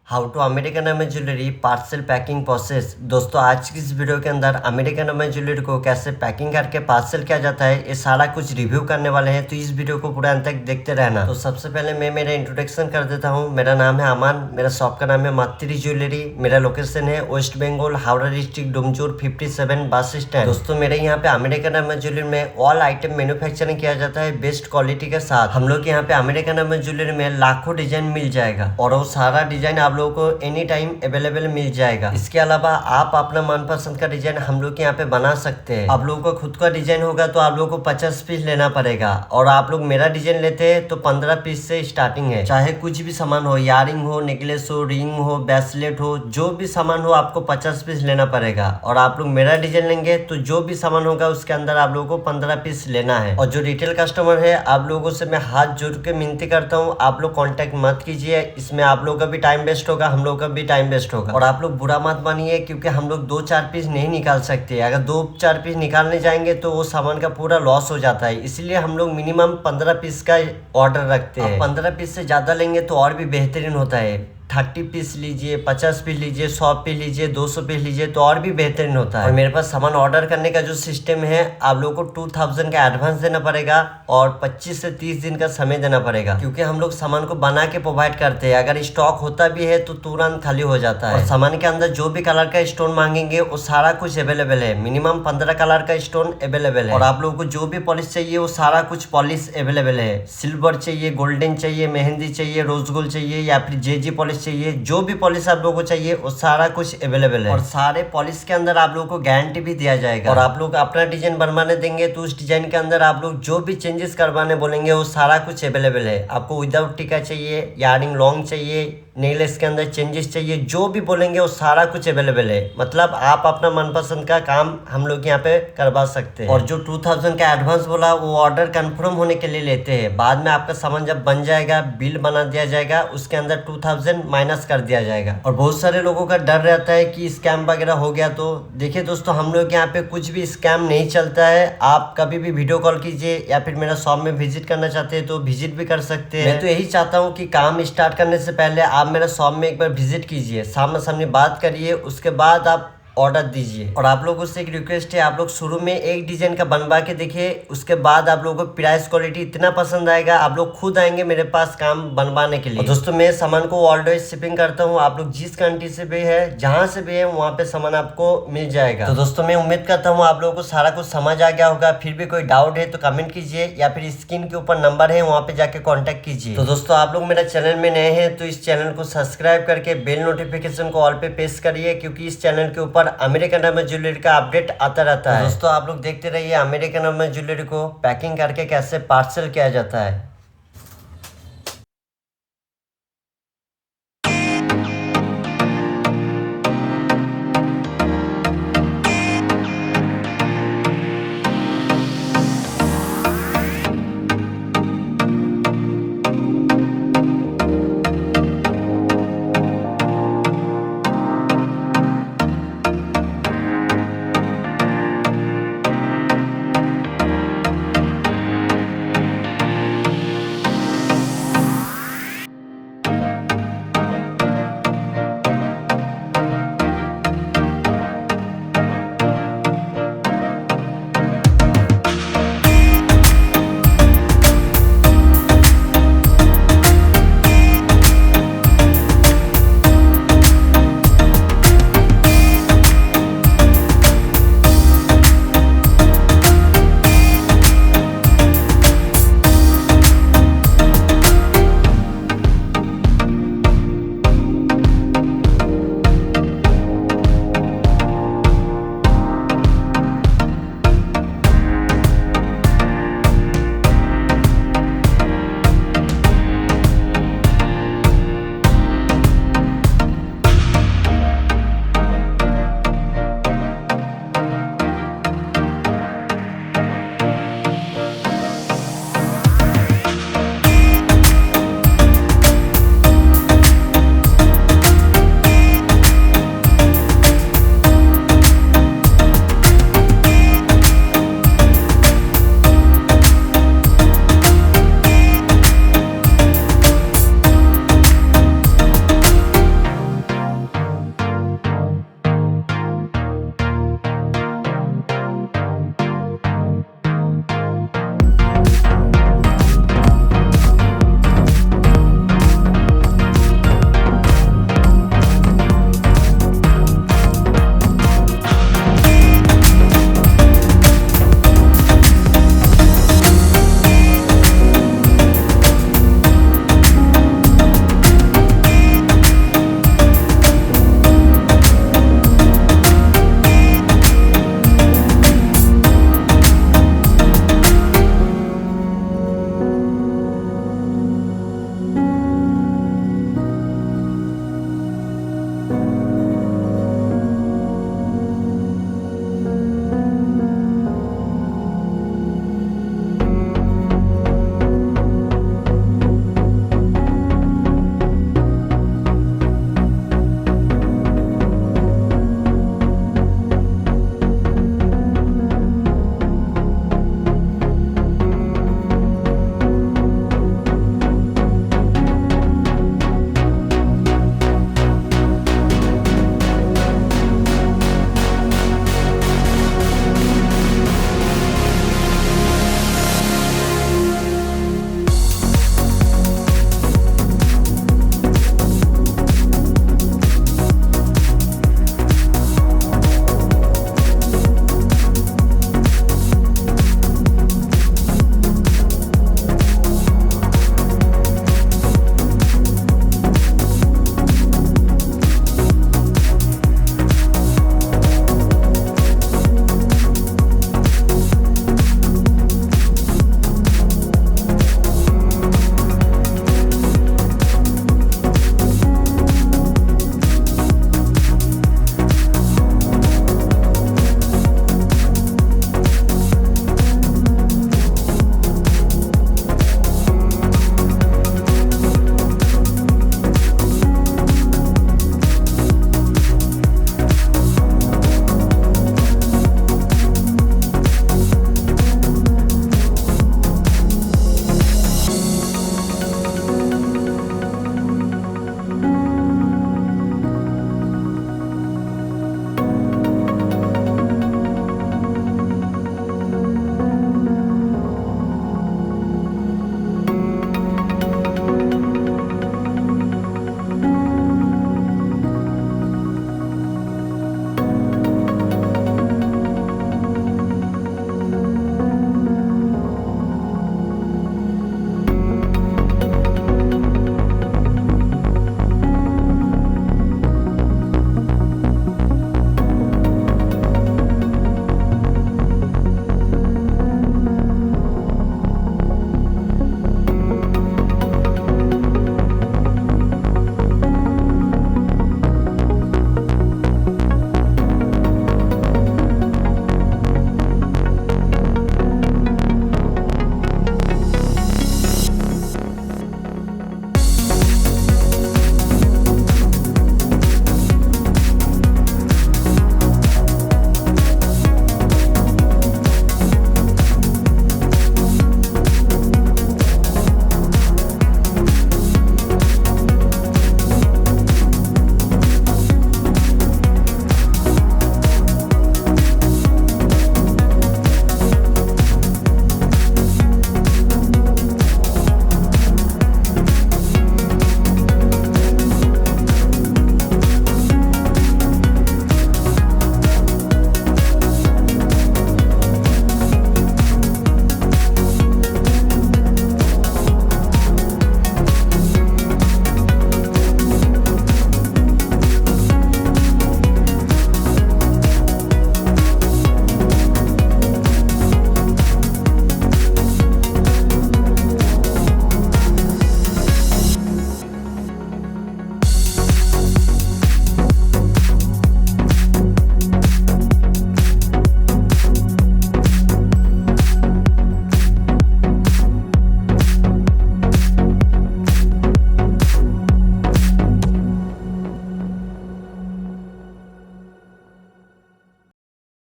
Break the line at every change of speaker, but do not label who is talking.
How to American diamond jewellery parcel packing process. दोस्तों आज की इस वीडियो के अंदर अमेरिकन डायमंड ज्वेलरी को कैसे पैकिंग करके पार्सल किया जाता है ये सारा कुछ रिव्यू करने वाले हैं, तो इस वीडियो को पूरा अंत तक देखते रहना। तो सबसे पहले मैं मेरा इंट्रोडक्शन कर देता हूँ। मेरा नाम है अमान, मेरा शॉप का नाम है मातृ ज्वेलरी। मेरा लोकेशन है West Bengal, Howrah district, Domjur 57 bus stand. दोस्तों मेरे यहाँ पे अमेरिकन डायमंड ज्वेलरी में ऑल आइटम मैन्युफैक्चरिंग किया जाता है बेस्ट क्वालिटी के साथ। हम लोग यहाँ पे अमेरिकन डायमंड ज्वेलरी में लाखों डिजाइन मिल जाएगा और वो सारा डिजाइन आप लोगों को एनी टाइम अवेलेबल मिल जाएगा। इसके अलावा आप अपना मनपसंद का डिजाइन हम लोग यहाँ पे बना सकते हैं। आप लोगों को खुद का डिजाइन होगा तो आप लोगों को 50 पीस लेना पड़ेगा और आप लोग मेरा डिजाइन लेते हैं तो 15 पीस से स्टार्टिंग है। चाहे कुछ भी सामान हो, इयररिंग हो, नेकलेस हो, रिंग हो, ब्रेसलेट हो, जो भी सामान हो आपको 50 पीस लेना पड़ेगा। और आप लोग मेरा डिजाइन लेंगे तो जो भी सामान होगा उसके अंदर आप लोगों को 15 पीस लेना है। और जो रिटेल कस्टमर है आप लोगों से मैं हाथ जोड़ के विनती करता हूँ, आप लोग कॉन्टेक्ट मत कीजिए। इसमें आप लोगों का भी टाइम वेस्ट होगा, हम लोग का भी टाइम वेस्ट होगा। और आप लोग बुरा मत मानिए क्योंकि हम लोग 2-4 पीस नहीं निकाल सकते। अगर 2-4 पीस निकालने जाएंगे तो वो सामान का पूरा लॉस हो जाता है, इसलिए हम लोग मिनिमम 15 पीस का ऑर्डर रखते हैं। 15 पीस से ज्यादा लेंगे तो और भी बेहतरीन होता है। 30 पीस लीजिए, 50 पीस लीजिए, 100 पीस लीजिए, 200 पीस लीजिए तो और भी बेहतरीन होता है। और मेरे पास सामान ऑर्डर करने का जो सिस्टम है, आप लोगों को 2000 का एडवांस देना पड़ेगा और 25 से 30 दिन का समय देना पड़ेगा, क्योंकि हम लोग सामान को बना के प्रोवाइड करते हैं। अगर स्टॉक होता भी है तो तुरंत खाली हो जाता है। और सामान के अंदर जो भी कलर का स्टोन मांगेंगे वो सारा कुछ अवेलेबल है। मिनिमम 15 कलर का स्टोन अवेलेबल है। और आप लोगों को जो भी पॉलिश चाहिए वो सारा कुछ पॉलिश अवेलेबल है। सिल्वर चाहिए, गोल्डन चाहिए, मेहंदी चाहिए, रोज गोल्ड चाहिए या फिर जेजी पॉलिश चाहिए, जो भी पॉलिश आप लोगों को चाहिए वो सारा कुछ अवेलेबल है। और सारे पॉलिश के अंदर आप लोगों को गारंटी भी दिया जाएगा। और आप लोग अपना डिजाइन बनवाने देंगे तो उस डिजाइन के अंदर आप लोग जो भी चेंजेस करवाने बोलेंगे वो सारा कुछ अवेलेबल है। आपको विदाउट टीका चाहिए, इयररिंग लॉन्ग चाहिए, नेकलेस के अंदर चेंजेस चाहिए, जो भी बोलेंगे वो सारा कुछ अवेलेबल है। मतलब आप अपना मनपसंद का काम हम लोग यहाँ पे करवा सकते हैं। और जो 2000 का एडवांस बोला वो ऑर्डर कंफर्म होने के लिए लेते हैं। बाद में आपका सामान जब बन जाएगा, बिल बना दिया जाएगा, उसके अंदर 2000 माइनस कर दिया जाएगा। और बहुत सारे लोगों का डर रहता है कि स्कैम वगैरह हो गया। तो देखिए दोस्तों, हम लोग यहाँ पे कुछ भी स्कैम नहीं चलता है। आप कभी भी वीडियो कॉल कीजिए या फिर मेरा शॉप में विजिट करना चाहते हैं तो विजिट भी कर सकते हैं। मैं तो यही चाहता हूँ कि काम स्टार्ट करने से पहले आप मेरा शॉप में एक बार विजिट कीजिए, सामने सामने बात करिए, उसके बाद आप ऑर्डर दीजिए। और आप लोगों से एक रिक्वेस्ट है, आप लोग शुरू में एक डिजाइन का बनवा के देखिए, उसके बाद आप लोगों को प्राइस क्वालिटी इतना पसंद आएगा आप लोग खुद आएंगे मेरे पास काम बनवाने के लिए। और दोस्तों मैं सामान को ऑलवेज शिपिंग करता हूँ। आप लोग जिस कंट्री से भी है, जहाँ से भी है, वहाँ पे सामान आपको मिल जाएगा। तो दोस्तों मैं उम्मीद करता हूँ आप लोगों को सारा कुछ समझ आ गया होगा। फिर भी कोई डाउट है तो कमेंट कीजिए या फिर स्क्रीन के ऊपर नंबर है वहाँ पे जाके कॉन्टेक्ट कीजिए। तो दोस्तों आप लोग मेरा चैनल में नए हैं तो इस चैनल को सब्सक्राइब करके बेल नोटिफिकेशन को ऑल पे प्रेस करिए, क्योंकि इस चैनल के ऊपर अमेरिकन डायमंड ज्वेलरी का अपडेट आता रहता है। दोस्तों आप लोग देखते रहिए अमेरिकन डायमंड ज्वेलरी को पैकिंग करके कैसे पार्सल किया जाता है।